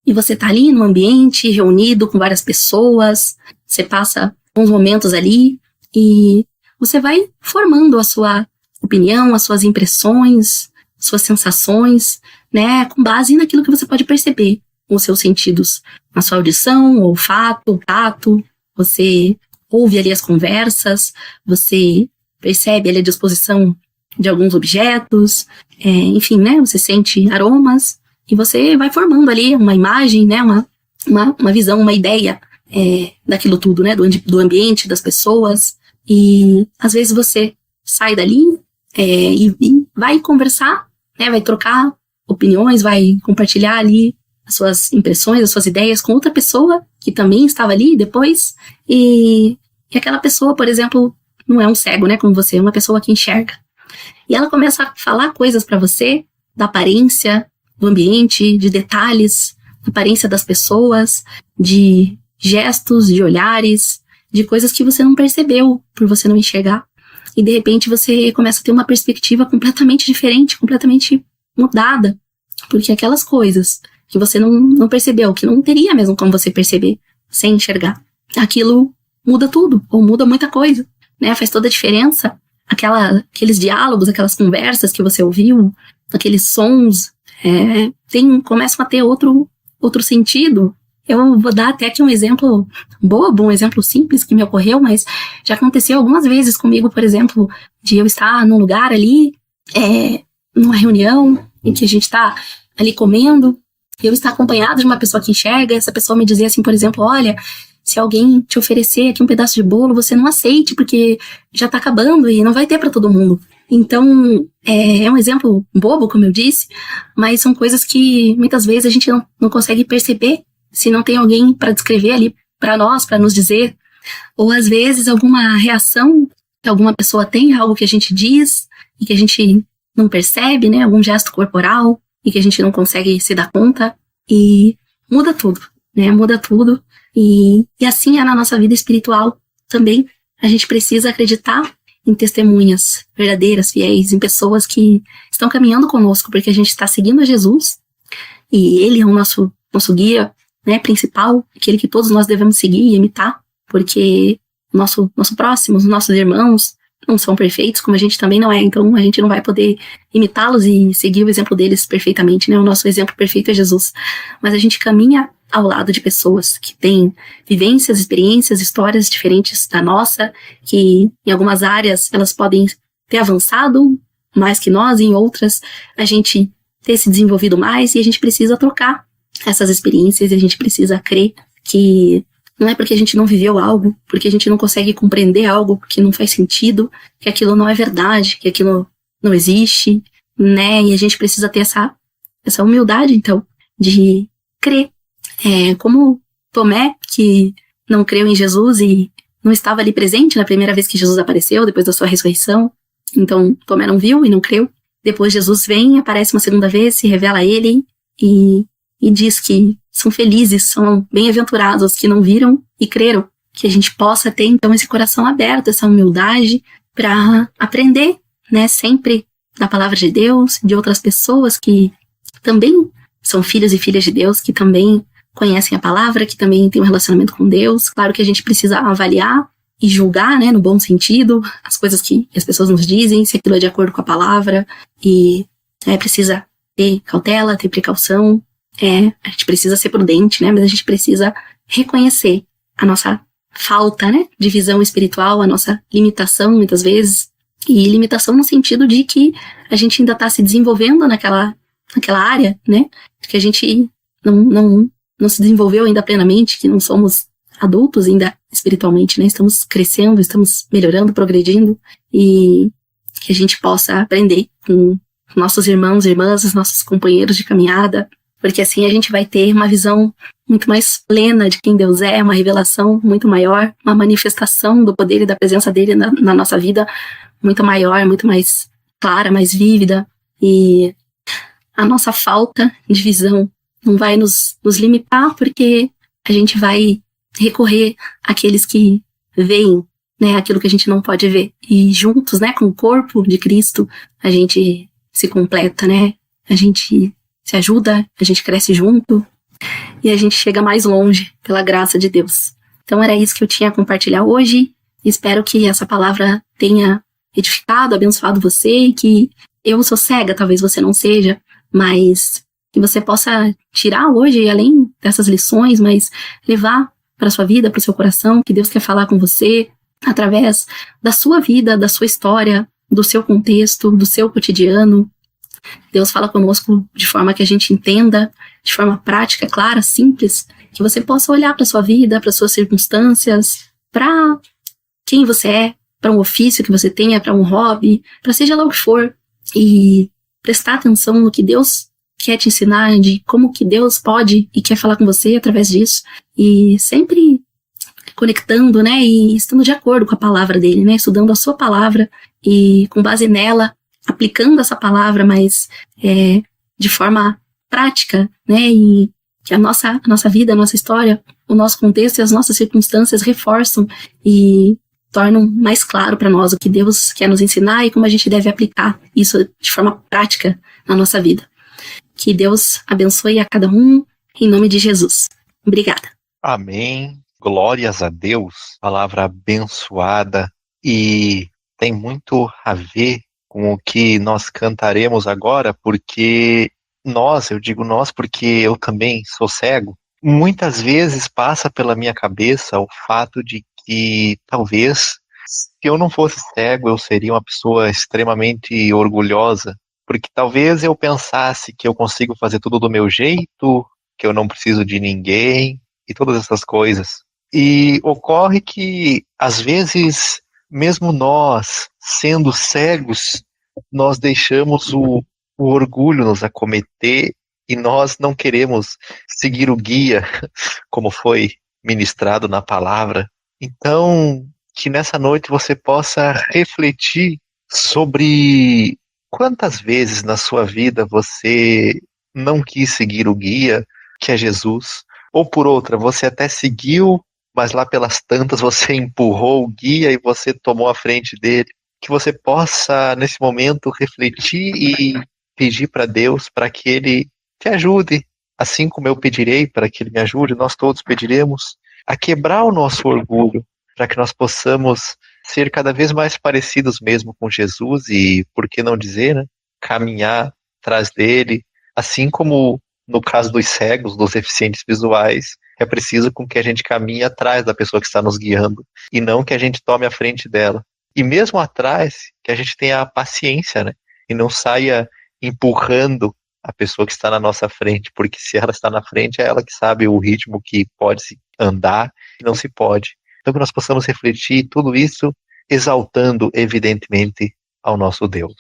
E você tá ali no ambiente, reunido com várias pessoas, você passa uns momentos ali, e você vai formando a sua opinião, as suas impressões, suas sensações, né, com base naquilo que você pode perceber com os seus sentidos, na sua audição, olfato, tato, você ouve ali as conversas, você percebe ali a disposição de alguns objetos, enfim, né? Você sente aromas e você vai formando ali uma imagem, né? Uma visão, uma ideia daquilo tudo, né? Do ambiente, das pessoas. E às vezes você sai dali e vai conversar, né? Vai trocar opiniões, vai compartilhar ali as suas impressões, as suas ideias com outra pessoa que também estava ali depois. E aquela pessoa, por exemplo, não é um cego, né? Como você, é uma pessoa que enxerga. E ela começa a falar coisas para você da aparência do ambiente, de detalhes, da aparência das pessoas, de gestos, de olhares, de coisas que você não percebeu por você não enxergar. E de repente você começa a ter uma perspectiva completamente diferente, completamente mudada, porque aquelas coisas que você não percebeu, que não teria mesmo como você perceber sem enxergar, aquilo muda tudo, ou muda muita coisa, né? Faz toda a diferença. Aqueles diálogos, aquelas conversas que você ouviu, aqueles sons, começam a ter outro sentido. Eu vou dar até aqui um exemplo bobo, um exemplo simples que me ocorreu, mas já aconteceu algumas vezes comigo, por exemplo, de eu estar num lugar ali, numa reunião, em que a gente está ali comendo, e eu estar acompanhado de uma pessoa que enxerga, essa pessoa me dizer assim, por exemplo, olha, se alguém te oferecer aqui um pedaço de bolo, você não aceite, porque já tá acabando e não vai ter para todo mundo. Então, é um exemplo bobo, como eu disse, mas são coisas que muitas vezes a gente não consegue perceber se não tem alguém para descrever ali para nós, para nos dizer. Ou às vezes alguma reação que alguma pessoa tem, algo que a gente diz e que a gente não percebe, né? Algum gesto corporal e que a gente não consegue se dar conta e muda tudo, né? Muda tudo. E assim é na nossa vida espiritual também. A gente precisa acreditar em testemunhas verdadeiras, fiéis, em pessoas que estão caminhando conosco, porque a gente está seguindo a Jesus e Ele é o nosso guia, né, principal, aquele que todos nós devemos seguir e imitar, porque nosso próximo, os nossos irmãos não são perfeitos, como a gente também não é, então a gente não vai poder imitá-los e seguir o exemplo deles perfeitamente, né? O nosso exemplo perfeito é Jesus. Mas a gente caminha ao lado de pessoas que têm vivências, experiências, histórias diferentes da nossa, que em algumas áreas elas podem ter avançado mais que nós, e em outras a gente ter se desenvolvido mais, e a gente precisa trocar essas experiências, e a gente precisa crer que não é porque a gente não viveu algo, porque a gente não consegue compreender algo que não faz sentido, que aquilo não é verdade, que aquilo não existe, né? E a gente precisa ter essa humildade, então, de crer. Como Tomé, que não creu em Jesus e não estava ali presente na primeira vez que Jesus apareceu, depois da sua ressurreição. Então, Tomé não viu e não creu. Depois Jesus vem, aparece uma segunda vez, se revela a ele e diz que são felizes, são bem-aventurados os que não viram e creram. Que a gente possa ter, então, esse coração aberto, essa humildade para aprender, né, sempre da palavra de Deus, de outras pessoas que também são filhos e filhas de Deus, que também conhecem a palavra, que também têm um relacionamento com Deus. Claro que a gente precisa avaliar e julgar, né, no bom sentido, as coisas que as pessoas nos dizem, se aquilo é de acordo com a palavra, e precisa ter cautela, ter precaução, a gente precisa ser prudente, né, mas a gente precisa reconhecer a nossa falta, né, de visão espiritual, a nossa limitação, muitas vezes, e limitação no sentido de que a gente ainda está se desenvolvendo naquela área, né, que a gente não se desenvolveu ainda plenamente, que não somos adultos ainda espiritualmente, né? Estamos crescendo, estamos melhorando, progredindo, e que a gente possa aprender com nossos irmãos e irmãs, os nossos companheiros de caminhada, porque assim a gente vai ter uma visão muito mais plena de quem Deus é, uma revelação muito maior, uma manifestação do poder e da presença dele na nossa vida muito maior, muito mais clara, mais vívida, e a nossa falta de visão não vai nos limitar, porque a gente vai recorrer àqueles que veem, né, aquilo que a gente não pode ver. E juntos, né, com o corpo de Cristo, a gente se completa, né? A gente se ajuda, a gente cresce junto e a gente chega mais longe pela graça de Deus. Então era isso que eu tinha a compartilhar hoje. Espero que essa palavra tenha edificado, abençoado você, e que eu sou cega, talvez você não seja, mas que você possa tirar hoje, além dessas lições, mas levar para sua vida, para o seu coração, que Deus quer falar com você, através da sua vida, da sua história, do seu contexto, do seu cotidiano. Deus fala conosco de forma que a gente entenda, de forma prática, clara, simples, que você possa olhar para a sua vida, para as suas circunstâncias, para quem você é, para um ofício que você tenha, para um hobby, para seja lá o que for, e prestar atenção no que Deus quer te ensinar, de como que Deus pode e quer falar com você através disso, e sempre conectando, né, e estando de acordo com a palavra dele, né, estudando a sua palavra e com base nela, aplicando essa palavra, mas de forma prática, né, e que a nossa vida, a nossa história, o nosso contexto e as nossas circunstâncias reforçam e tornam mais claro para nós o que Deus quer nos ensinar e como a gente deve aplicar isso de forma prática na nossa vida. Que Deus abençoe a cada um, em nome de Jesus. Obrigada. Amém. Glórias a Deus. Palavra abençoada. E tem muito a ver com o que nós cantaremos agora, porque eu digo nós porque eu também sou cego. Muitas vezes passa pela minha cabeça o fato de que talvez, se eu não fosse cego, eu seria uma pessoa extremamente orgulhosa, porque talvez eu pensasse que eu consigo fazer tudo do meu jeito, que eu não preciso de ninguém, e todas essas coisas. E ocorre que, às vezes, mesmo nós, sendo cegos, nós deixamos o orgulho nos acometer e nós não queremos seguir o guia, como foi ministrado na palavra. Então, que nessa noite você possa refletir sobre quantas vezes na sua vida você não quis seguir o guia, que é Jesus, ou por outra, você até seguiu, mas lá pelas tantas você empurrou o guia e você tomou a frente dele. Que você possa, nesse momento, refletir e pedir para Deus para que Ele te ajude, assim como eu pedirei para que Ele me ajude, nós todos pediremos, a quebrar o nosso orgulho, para que nós possamos ser cada vez mais parecidos mesmo com Jesus e, por que não dizer, né, caminhar atrás dele, assim como no caso dos cegos, dos deficientes visuais, é preciso com que a gente caminhe atrás da pessoa que está nos guiando e não que a gente tome a frente dela. E mesmo atrás, que a gente tenha a paciência, né, e não saia empurrando a pessoa que está na nossa frente, porque se ela está na frente, é ela que sabe o ritmo que pode se andar e não se pode. Então que nós possamos refletir tudo isso, exaltando, evidentemente, ao nosso Deus.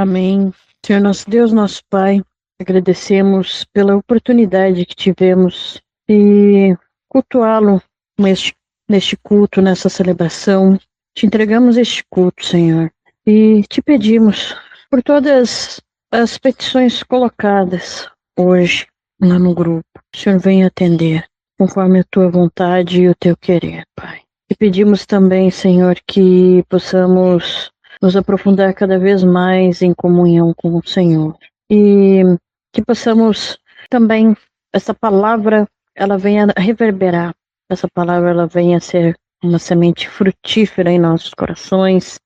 Amém. Senhor nosso Deus, nosso Pai, agradecemos pela oportunidade que tivemos de cultuá-lo neste culto, nessa celebração. Te entregamos este culto, Senhor, e te pedimos por todas as petições colocadas hoje lá no grupo. O Senhor venha atender conforme a tua vontade e o teu querer, Pai. E pedimos também, Senhor, que possamos nos aprofundar cada vez mais em comunhão com o Senhor. E que possamos também, essa palavra, ela venha reverberar. Essa palavra, ela venha ser uma semente frutífera em nossos corações.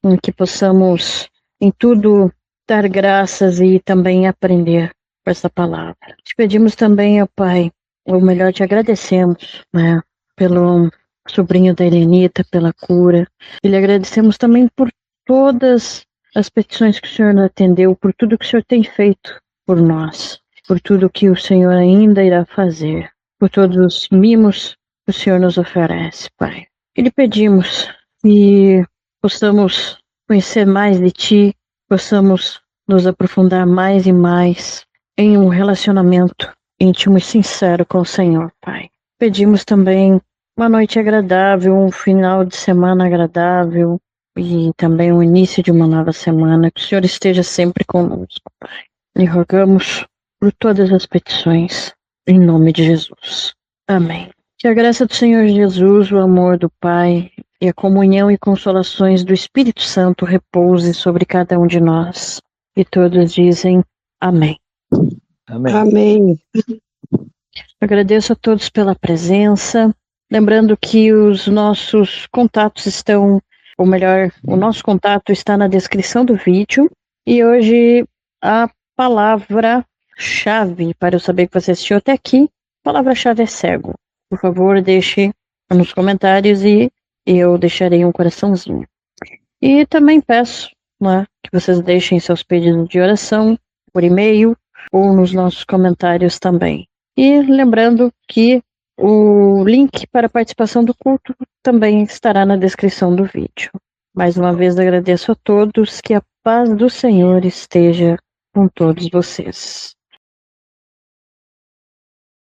Em que possamos, em tudo, dar graças e também aprender com essa palavra. Te pedimos também, ó Pai, ou melhor, te agradecemos, né, pelo sobrinho da Helenita, pela cura. E lhe agradecemos também por todas as petições que o Senhor atendeu, por tudo que o Senhor tem feito por nós, por tudo que o Senhor ainda irá fazer, por todos os mimos que o Senhor nos oferece, Pai. E lhe pedimos que possamos conhecer mais de Ti, possamos nos aprofundar mais e mais em um relacionamento íntimo e sincero com o Senhor, Pai. Pedimos também uma noite agradável, um final de semana agradável e também o início de uma nova semana. Que o Senhor esteja sempre conosco, Pai. E rogamos por todas as petições, em nome de Jesus. Amém. Que a graça do Senhor Jesus, o amor do Pai e a comunhão e consolações do Espírito Santo repouse sobre cada um de nós. E todos dizem amém. Amém. Amém. Agradeço a todos pela presença. Lembrando que os nossos contatos estão, ou melhor, o nosso contato está na descrição do vídeo. E hoje a palavra-chave, para eu saber que você assistiu até aqui, a palavra-chave é cego. Por favor, deixe nos comentários e eu deixarei um coraçãozinho. E também peço, né, que vocês deixem seus pedidos de oração por e-mail ou nos nossos comentários também. E lembrando que o link para a participação do culto também estará na descrição do vídeo. Mais uma vez agradeço a todos, que a paz do Senhor esteja com todos vocês.